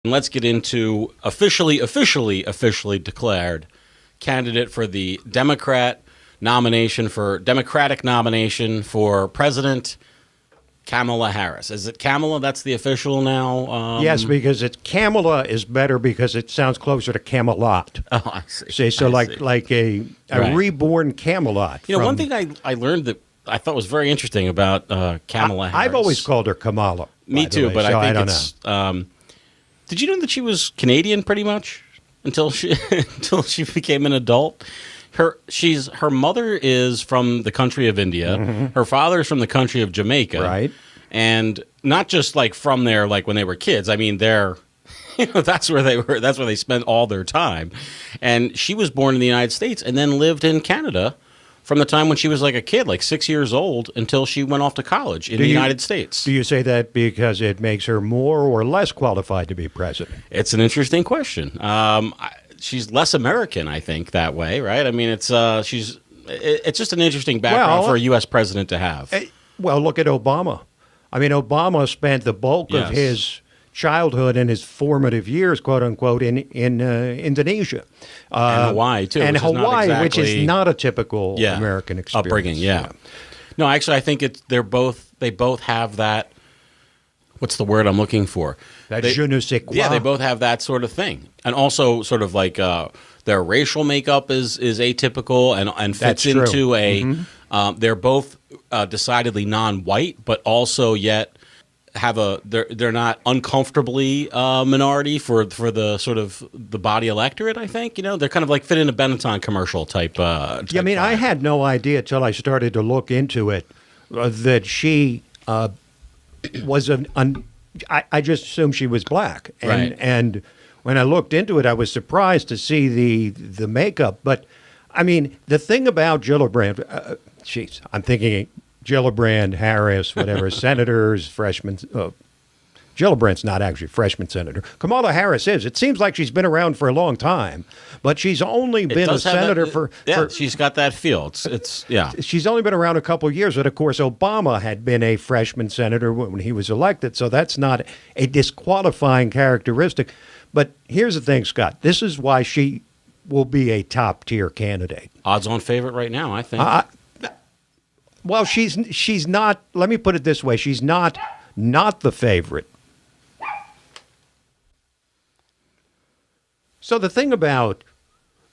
Let's get into officially declared candidate for the Democratic nomination for president, Kamala Harris. Is it Kamala? That's the official now? Yes, because Kamala is better because it sounds closer to Camelot. Oh, I see. So like a Right. reborn Camelot. You know, one thing I learned that I thought was very interesting about Kamala Harris. I've always called her Kamala. Me too, way, but so I think don't it's... know. Did you know that she was Canadian pretty much until she became an adult? Her mother is from the country of India. Mm-hmm. Her father is from the country of Jamaica. Right. And not just like from there, like when they were kids. I mean, that's where they were. That's where they spent all their time. And she was born in the United States and then lived in Canada from the time when she was like a kid, like 6 years old, until she went off to college in the United States. Do you say that because it makes her more or less qualified to be president? It's an interesting question. She's less American, I think, that way, right? I mean, it's just an interesting background for a U.S. president to have. Well, look at Obama. I mean, Obama spent the bulk of his childhood and his formative years, quote unquote, in Indonesia. And Hawaii, too. And Hawaii, which is not a typical American experience. Upbringing, yeah. No, actually, I think they both have that, what's the word I'm looking for? That je ne sais quoi. Yeah, they both have that sort of thing. And also sort of like their racial makeup is atypical and fits into a, they're both decidedly non-white, but also yet have they're not uncomfortably minority for the sort of the body electorate. I think they're kind of like fit in a Benetton commercial type. I mean, I had no idea till I started to look into it that she was I just assumed she was black, and when I looked into it, I was surprised to see the makeup. But I mean, the thing about Gillibrand, I'm thinking Gillibrand, Harris, whatever, senators, freshmen. Gillibrand's not actually a freshman senator. Kamala Harris is. It seems like she's been around for a long time, but she's only been a senator for... she's got that feel. It's She's only been around a couple of years, but of course Obama had been a freshman senator when he was elected, so that's not a disqualifying characteristic. But here's the thing, Scott. This is why she will be a top-tier candidate. Odds-on favorite right now, I think. Well, she's not. Let me put it this way: she's not the favorite. So the thing about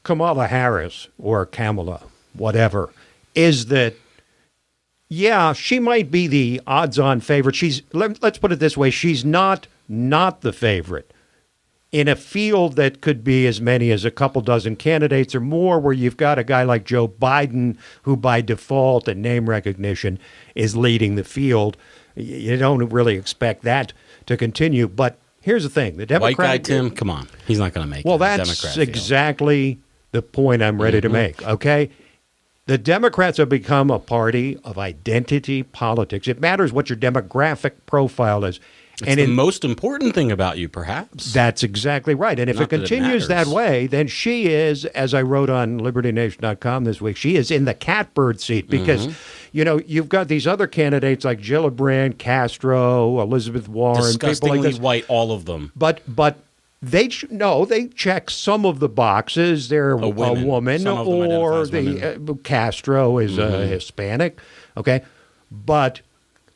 Kamala Harris or Kamala, whatever, is that she might be the odds-on favorite. Let's put it this way: she's not the favorite in a field that could be as many as a couple dozen candidates or more, where you've got a guy like Joe Biden, who by default and name recognition is leading the field. You don't really expect that to continue. But here's the thing. The Democrat... White guy, Tim, come on. He's not going to make it. Well, that's exactly the point I'm ready to make, okay? The Democrats have become a party of identity politics. It matters what your demographic profile is. It's the most important thing about you, perhaps. That's exactly right. And if it continues that way, then she is, as I wrote on LibertyNation.com this week, she is in the catbird seat because, you've got these other candidates like Gillibrand, Castro, Elizabeth Warren, disgustingly people like this. white, all of them. But they check some of the boxes. They're a woman, or Castro is Hispanic. Okay, but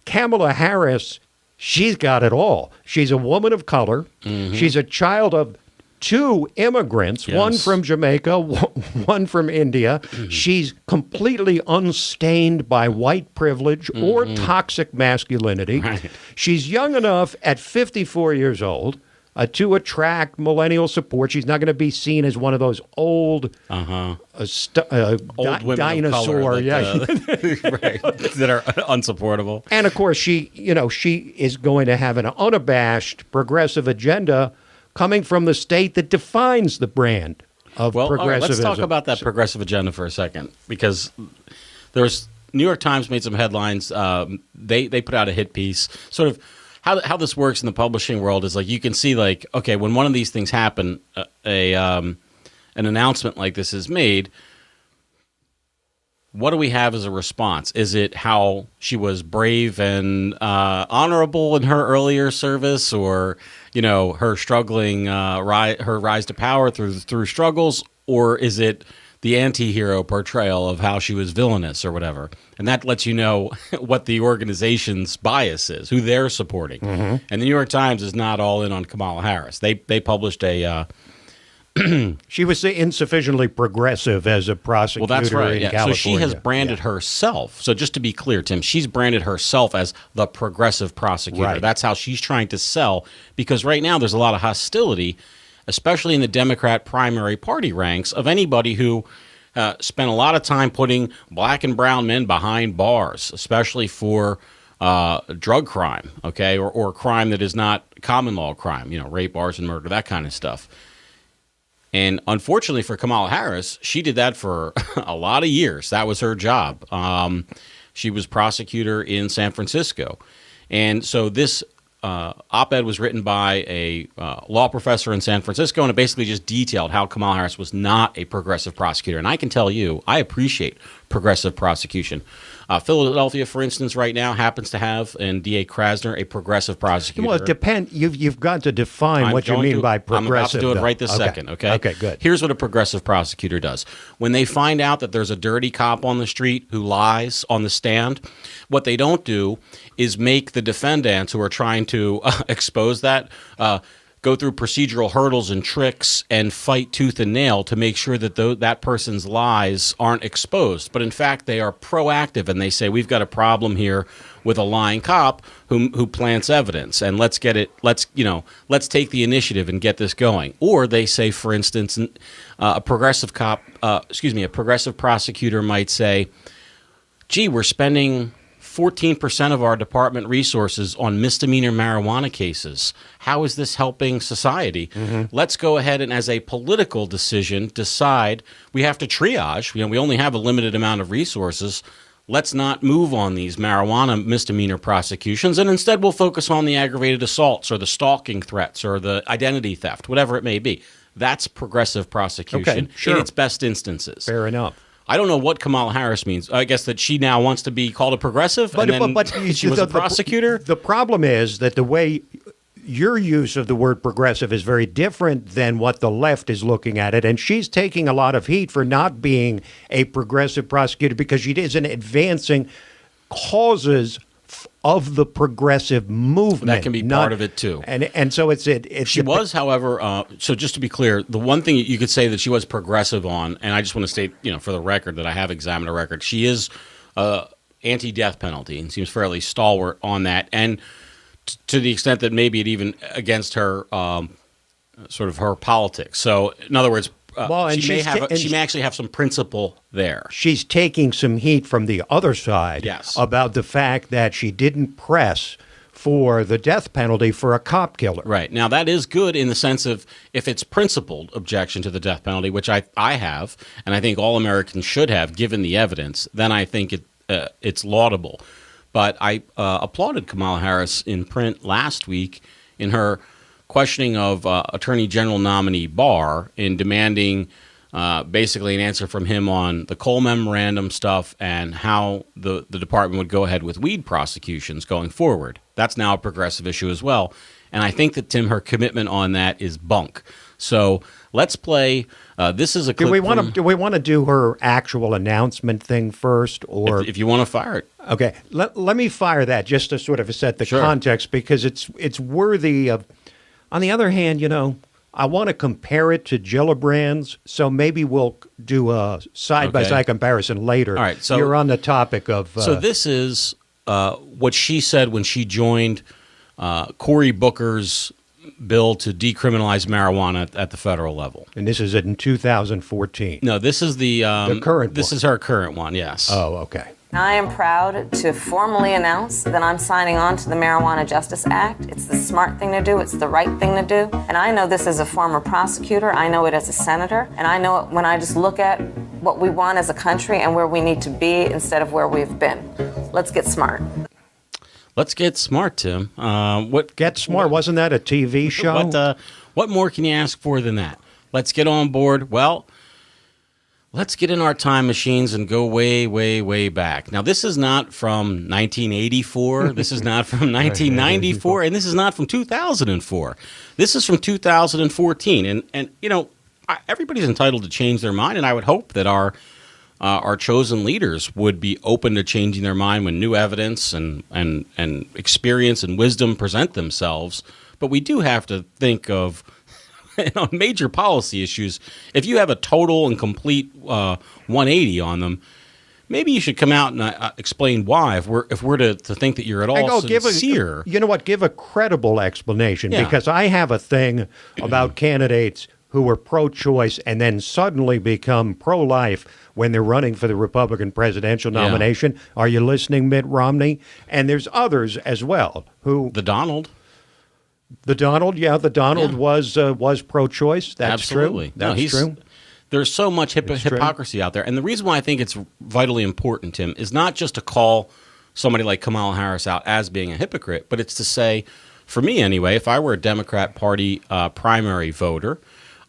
Kamala Harris, she's got it all. She's a woman of color. Mm-hmm. She's a child of two immigrants, one from Jamaica, one from India. Mm-hmm. She's completely unstained by white privilege or toxic masculinity. Right. She's young enough at 54 years old to attract millennial support. She's not going to be seen as one of those old women dinosaur, of color that are unsupportable. And of course, she is going to have an unabashed progressive agenda coming from the state that defines the brand of progressivism. All right, let's talk about that progressive agenda for a second, because there's New York Times made some headlines. They put out a hit piece, sort of. How this works in the publishing world is like you can see like, okay, when one of these things happen, an announcement like this is made, what do we have as a response? Is it how she was brave and honorable in her earlier service, or her struggling, her rise to power through struggles, or is it the anti-hero portrayal of how she was villainous or whatever? And that lets you know what the organization's bias is, who they're supporting. Mm-hmm. And the New York Times is not all in on Kamala Harris. They published a... she was insufficiently progressive as a prosecutor. Well, that's right. In yeah. California. So she has branded herself. So just to be clear, Tim, she's branded herself as the progressive prosecutor. Right. That's how she's trying to sell, because right now there's a lot of hostility, especially in the Democrat primary party ranks, of anybody who spent a lot of time putting black and brown men behind bars, especially for drug crime, okay, or crime that is not common law crime, rape, arson, murder, that kind of stuff. And unfortunately for Kamala Harris, she did that for a lot of years. That was her job. She was prosecutor in San Francisco. And so this op-ed was written by a law professor in San Francisco, and it basically just detailed how Kamala Harris was not a progressive prosecutor. And I can tell you, I appreciate progressive prosecution. Philadelphia, for instance, right now happens to have, and D.A. Krasner, a progressive prosecutor. Well, it depends. You've got to define what you mean by progressive. I'm about to do it right this second, okay? Okay, good. Here's what a progressive prosecutor does. When they find out that there's a dirty cop on the street who lies on the stand, what they don't do is make the defendants who are trying to expose that go through procedural hurdles and tricks and fight tooth and nail to make sure that that person's lies aren't exposed. But in fact, they are proactive, and they say, we've got a problem here with a lying cop who plants evidence, and let's take the initiative and get this going. Or they say, for instance, a progressive prosecutor might say, gee, we're spending 14% of our department resources on misdemeanor marijuana cases. How is this helping society? Mm-hmm. Let's go ahead and, as a political decision, decide we have to triage. We only have a limited amount of resources. Let's not move on these marijuana misdemeanor prosecutions, and instead we'll focus on the aggravated assaults or the stalking threats or the identity theft, whatever it may be. That's progressive prosecution in its best instances. Fair enough. I don't know what Kamala Harris means. I guess that she now wants to be called a progressive, but she was a prosecutor? The problem is that the way your use of the word progressive is very different than what the left is looking at it, and she's taking a lot of heat for not being a progressive prosecutor because she isn't advancing causes of the progressive movement. That can be part of it too, and so it's she was, however. So just to be clear, the one thing you could say that she was progressive on, and I just want to state, for the record, that I have examined her record. She is anti-death penalty and seems fairly stalwart on that, and to the extent that maybe it even against her sort of her politics. So in other words. She may actually have some principle there. She's taking some heat from the other side about the fact that she didn't press for the death penalty for a cop killer. Right. Now, that is good in the sense of if it's principled objection to the death penalty, which I have, and I think all Americans should have, given the evidence, then I think it's laudable. But I applauded Kamala Harris in print last week in her questioning of Attorney General nominee Barr in demanding basically an answer from him on the Cole memorandum stuff and how the department would go ahead with weed prosecutions going forward. That's now a progressive issue as well. And I think that, Tim, her commitment on that is bunk. So let's play. This is a clip. Do we want to do her actual announcement thing first, or if you want to fire it? Okay, let me fire that just to sort of set the context, because it's worthy of. On the other hand, I want to compare it to Gillibrands, so maybe we'll do a side-by-side comparison later. All right, so you're on the topic of... so this is what she said when she joined Cory Booker's bill to decriminalize marijuana at the federal level. And this is in 2014? No, this is the current one. This is her current one, yes. Oh, okay. I am proud to formally announce that I'm signing on to the Marijuana Justice Act. It's the smart thing to do. It's the right thing to do. And I know this as a former prosecutor. I know it as a senator. And I know it when I just look at what we want as a country and where we need to be instead of where we've been. Let's get smart. Let's get smart, Tim. Get Smart? Wasn't that a TV show? What more can you ask for than that? Let's get on board. Well, let's get in our time machines and go way, way, way back. Now, this is not from 1984. This is not from 1994. And this is not from 2004. This is from 2014. And you know, everybody's entitled to change their mind. And I would hope that our chosen leaders would be open to changing their mind when new evidence and experience and wisdom present themselves. But we do have to think of, on major policy issues, if you have a total and complete 180 on them, maybe you should come out and explain why. If we're to think that you're at all sincere, you know what? Give a credible explanation, because I have a thing about candidates who are pro-choice and then suddenly become pro-life when they're running for the Republican presidential nomination. Are you listening, Mitt Romney? And there's others as well who the Donald was pro-choice. That's absolutely true. That's true. There's so much hypocrisy out there, and the reason why I think it's vitally important, Tim, is not just to call somebody like Kamala Harris out as being a hypocrite, but it's to say, for me anyway, if I were a Democrat Party primary voter,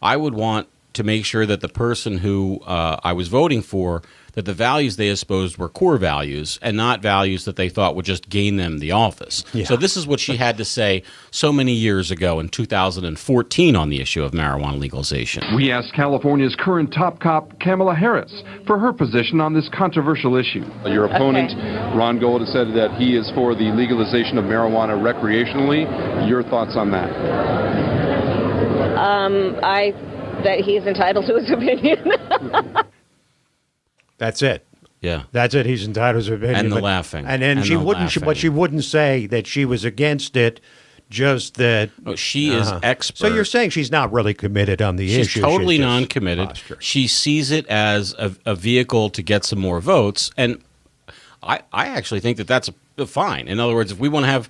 I would want to make sure that the person who I was voting for, that the values they espoused were core values and not values that they thought would just gain them the office. Yeah. So this is what she had to say so many years ago in 2014 on the issue of marijuana legalization. We asked California's current top cop, Kamala Harris, for her position on this controversial issue. Your opponent, Ron Gold, has said that he is for the legalization of marijuana recreationally. Your thoughts on that? That he's entitled to his opinion. That's it. Yeah, that's it. He's entitled to his opinion. And the laughing. And then she wouldn't say that she was against it. Just that she is expert. So you're saying she's not really committed on the issue. She's totally non-committed. She sees it as a vehicle to get some more votes, and I actually think that that's fine. In other words, if we want to have,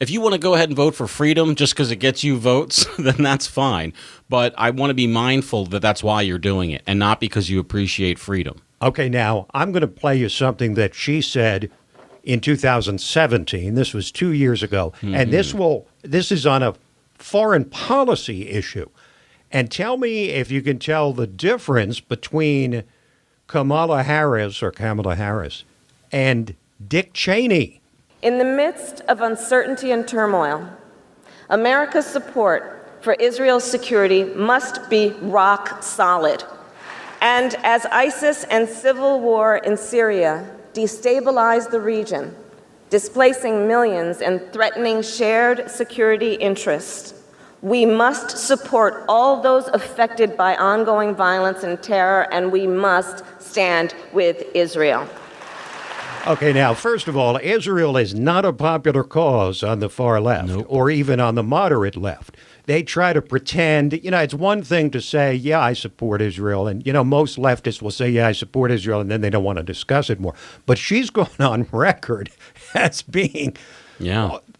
if you want to go ahead and vote for freedom just because it gets you votes, then that's fine. But I want to be mindful that that's why you're doing it and not because you appreciate freedom. Okay, now I'm going to play you something that she said in 2017. This was 2 years ago. Mm-hmm. And this is on a foreign policy issue. And tell me if you can tell the difference between Kamala Harris and Dick Cheney. In the midst of uncertainty and turmoil, America's support for Israel's security must be rock solid. And as ISIS and civil war in Syria destabilize the region, displacing millions and threatening shared security interests, we must support all those affected by ongoing violence and terror, and we must stand with Israel. Okay, now, first of all, Israel is not a popular cause on the far left, or even on the moderate left. They try to pretend, it's one thing to say, yeah, I support Israel. And, most leftists will say, yeah, I support Israel, and then they don't want to discuss it more. But she's gone on record as being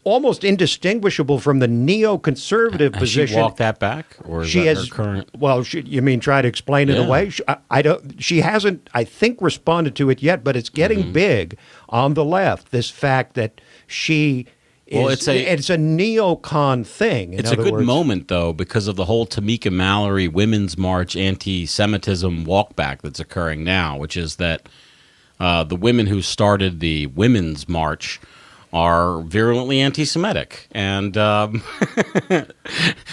almost indistinguishable from the neoconservative position. She walked that back? Or is that her current? Well, you mean try to explain it away? She hasn't, I think, responded to it yet, but it's getting big on the left, this fact that she it's a neocon thing. It's a good moment, though, because of the whole Tamika Mallory Women's March anti-Semitism walkback that's occurring now, which is that the women who started the Women's March are virulently anti-Semitic, and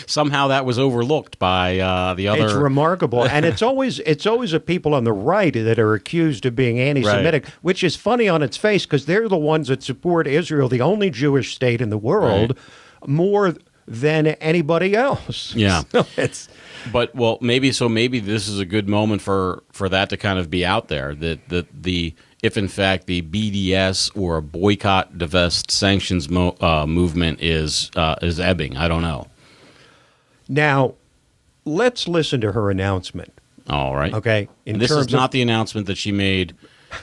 somehow that was overlooked by the other. It's remarkable, and it's always the people on the right that are accused of being anti-Semitic, which is funny on its face because they're the ones that support Israel, the only Jewish state in the world, more than anybody else. Yeah, maybe this is a good moment for that to kind of be out there. If in fact the BDS or boycott, divest, sanctions movement is ebbing, I don't know. Now, let's listen to her announcement. All right. Okay. This is not the announcement that she made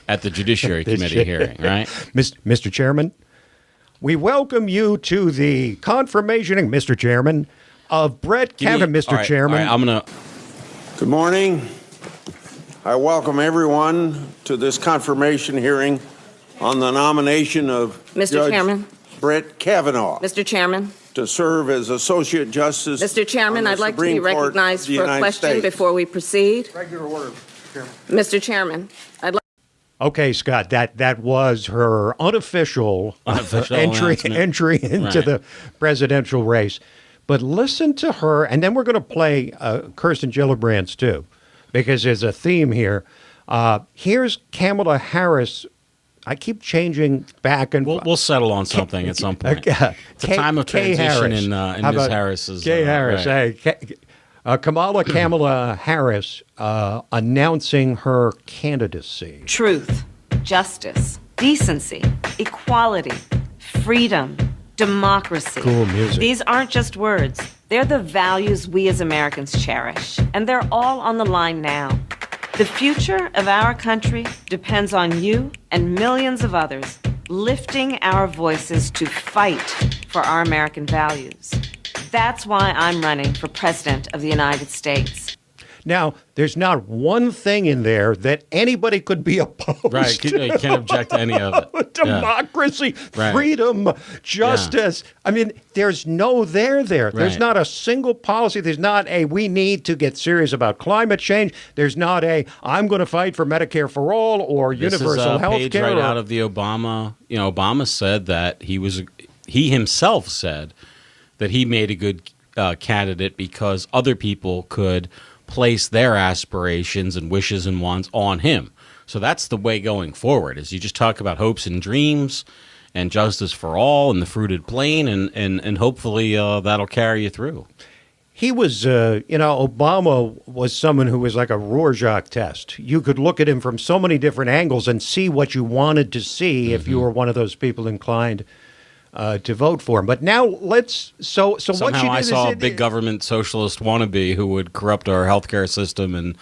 at the Judiciary Committee hearing, right? Mr. Chairman, we welcome you to the confirmation, Mr. Chairman, of Brett Kavanaugh, Mr. Chairman. All right, Good morning. I welcome everyone to this confirmation hearing on the nomination of Judge Brett Kavanaugh. Mr. Chairman. To serve as Associate Justice. Mr. Chairman, I'd like to be recognized for a question before we proceed. Regular order. Mr. Chairman, I'd like. Okay, Scott, that was her unofficial entry into the presidential race. But listen to her, and then we're going to play Kirsten Gillibrand's too, because there's a theme here. Here's Kamala Harris. I keep changing back and we'll settle on something at some point. It's a time of transition in Ms. Harris's. Harris. Right. Hey, Kamala Harris announcing her candidacy. Truth, justice, decency, equality, freedom, democracy. Cool music. These aren't just words. They're the values we as Americans cherish. And they're all on the line now. The future of our country depends on you and millions of others lifting our voices to fight for our American values. That's why I'm running for President of the United States. Now, there's not one thing in there that anybody could be opposed to. You can't object to any of it. Democracy, freedom, justice. I mean, there's no there. There's not a single policy. There's not a we need to get serious about climate change. There's not a I'm going to fight for Medicare for all or universal health care. This is a page right out of the Obama. Obama said that he himself said that he made a good candidate because other people could place their aspirations and wishes and wants on him. So that's the way going forward, is you just talk about hopes and dreams and justice for all and the fruited plain, and hopefully that'll carry you through. He was, Obama was someone who was like a Rorschach test. You could look at him from so many different angles and see what you wanted to see if you were one of those people inclined to vote for him. But now somehow what I saw a big government socialist wannabe who would corrupt our healthcare system and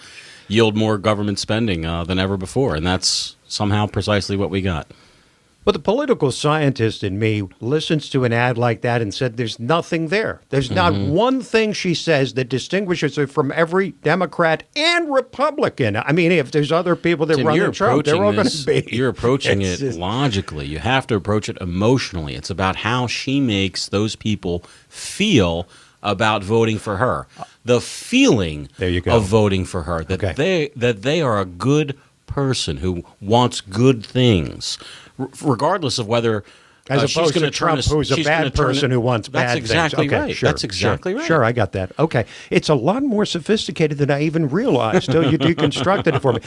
yield more government spending than ever before. And that's somehow precisely what we got. But the political scientist in me listens to an ad like that and said there's nothing there. There's not one thing she says that distinguishes her from every Democrat and Republican. I mean, if there's other people that run the Trump, they're all going to be. You're approaching it logically. You have to approach it emotionally. It's about how she makes those people feel about voting for her. The feeling of voting for her, that they are a good person who wants good things, regardless of whether as opposed to Trump, who's a bad person who wants bad things. That's exactly right. Sure, that's exactly right. Sure, I got that. Okay. It's a lot more sophisticated than I even realized till you deconstructed it for me.